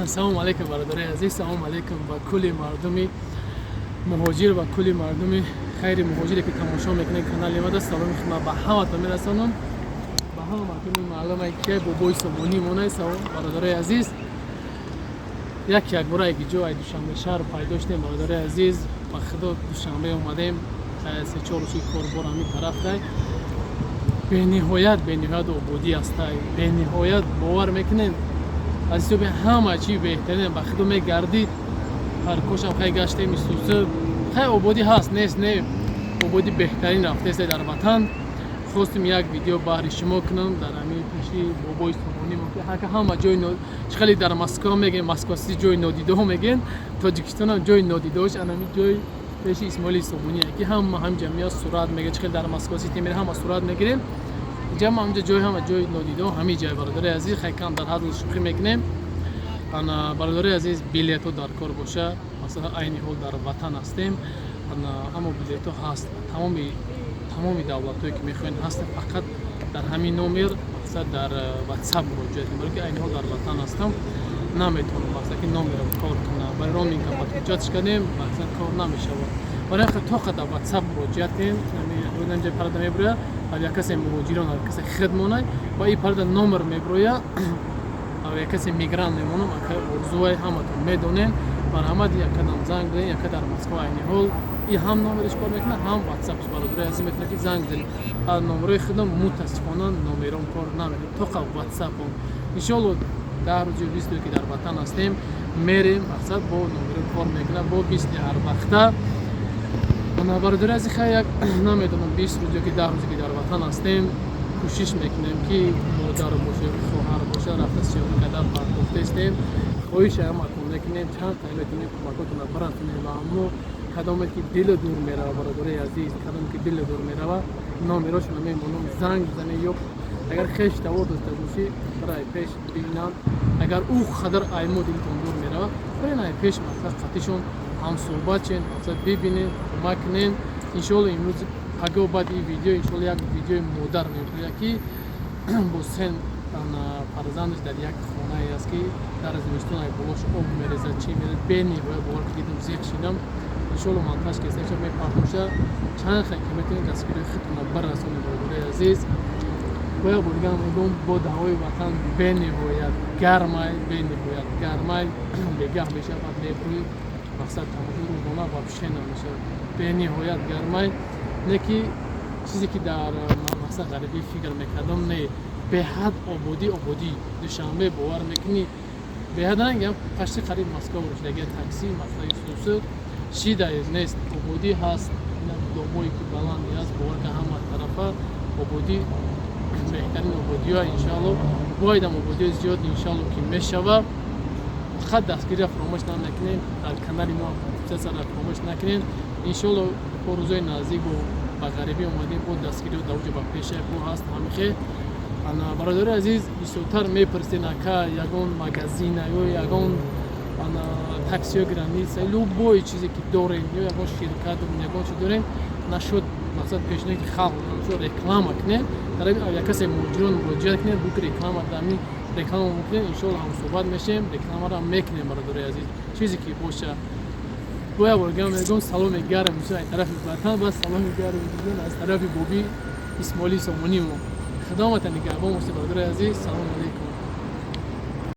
салом алейкум бародари азиз, салом алейкум ба кулли мардуми муҳоҷир ва кулли мардуми хайри муҳоҷире ки тамошо мекунед канали ма. Саломи хидмат ба ҳаматон мерасонам, ба ҳама мардуми маълумае ки бобои Собунӣ монанд. Салом бародари азиз, як бора ҷо ай душанбе шаҳр пайдо шудем бародари азиз. ба худо душанбе омадем 3-4 рӯзи корбор ҳамин тараф дай бениҳоят ободӣ астай, бениҳоят бовар мекунем азизоби ҳама чи беҳтарин ба худо мегардид. ҳаркошам хай гаштем истуса хай ободӣ ҳаст, нест не ободӣ беҳтарин рафтаест дар ватан. хостем як видео баҳри шумо кунам дар ҳамин пеши бобои Собунӣ ҳама ҷои чиқали дар Москва мегӯем, москвасӣ ҷои нодидаҳо мегӯем, тоҷикистонам ҷои нодидаҳош анами ҷои пеши Исмоили Собунӣ ки ҳама ҳам ҷамъият сурат мегирад. Чиқали дар Москвасӣ темир ҳама сурат мегирем, ҷамъ ҳамҷа ҷои ҳама ҷои нодидаҳо ҳамин ҷай бародари азиз. хай кам дар ҳазл шӯхӣ мекунем. бародари азиз, билетҳо дар кор боша, масалан айни ҳол дар ватан ҳастем, ҳамо билетҳо ҳаст, тамоми давлатҳое ки мехоҳем ҳастем. фақат дар ҳамин номер мақсад дар WhatsApp муроҷиат кунем, барои ки айни ҳол дар ватан ҳастам, наметавонам мақсад ки номерам кор кунам, барои роминг муроҷиатш кардем, мақсад кор намешавад. барои тоқа дар WhatsApp муроҷиат кунем, ҷай парда меброя, як касе муҳоҷирон, як касе хидмонай ба ин парда номер меброя, як касе мигрант мемонам, орзуаи ҳаматон медонем. марҳамат, як кадам занг дадем, як дар Москва айни ҳол ин ҳам номериш кор мекунад, ҳам WhatsAppш. бародари азиз метавонед ки занг дадем. номерои худам мутаассифона номером кор намекунад, тоқа WhatsApp-ом. иншоалло 10 рӯзи 20 рӯзе ки дар ватан ҳастем, мерем мақсад бо номеро кор мекунад, бо 20 ҳарвақта. бародари азиз, хай як намедонам 20 рӯзе ки 10 рӯзе ки дар ватан ҳастем, кӯшиш мекунем ки модар боша, хоҳар боша, рафта сиёҳӣ кардан пардохтаистем. хоҳиш ҳаматон мекунем, чанд та метавонем кӯмакотона барасонем ба ҳамо кадоме ки дилу дур мерава. бародари азиз, кадоме ки дилу дур мерава, номерошона мемонам, занг бизанем. ё агар хеш тавор дошта бошӣ, барай пеш бинанд, агар ӯ қадар аймо дилтон дур мерава, барай пеш мақсад қатишон ҳамсӯҳбат чен, мақсад бибинем, кӯмак кунем. иншоалло имрӯз пагоҳ баъди ин видео иншоалло як видеои модар мебояд ки бо сен фарзандаш дар як хонае аст ки дар зимистон ай болош об мерезад, чӣ мерезад, бениҳоят бовар ки дидам зиқ шидам. иншоалло монтаж ки сеша мепардоша чанд хай ки метавонед дастгирии худтона барасонед. бародари азиз, бояд бурган мегӯм бо даҳои ватан бениҳоят гармай, бениҳоят гармай, бегаҳ мешавад, мебурӣ мақсад тамошо рӯзона вообще намешавад, бениҳоят гармай. не ки чизе ки дар мақсад ғарибӣ фикр мекардам, не беҳад ободӣ душанбе бовар мекунӣ, беҳад ранг қашти қариб Москва рӯшдаги такси масъалаи хусуси шида нест, ободӣ ҳаст, домое ки баланди аст, бовар ки ҳама тарафа ободӣ беҳтарин ободиҳо. иншоалло боядам ободиҳои зиёд иншоалло ки мешава. фақат дастгириро фаромӯш намекунем, дар канали мо подписатсияро фаромӯш накунем. иншоалло бо рӯзои наздик ба ғарибӣ омадем, бо дастгириҳо давҷа ба пеша бо ҳаст ҳамихе. бародари азиз, бисёртар мепурсед ака ягон магазина ё ягон таксиё граница любое чизе ки дорем, ё ягон ширкат ягон чи дорем, нашуд мақсад пешниҳоди ки халқ нашуд реклама кунем, дар як касе муҳоҷирон муроҷиат кунем, буки реклама дами реклама мекунем. иншоалло ҳамсӯҳбат мешем, рекламаро мекунем. бародари азиз, чизе ки боша боя бурган мегӯм саломи гарм аз тарафи ватан ва саломи гарм аз тарафи боби Исмоили Собунӣ. худоматан нигаҳбон бошед бародари азиз. салом алейкум.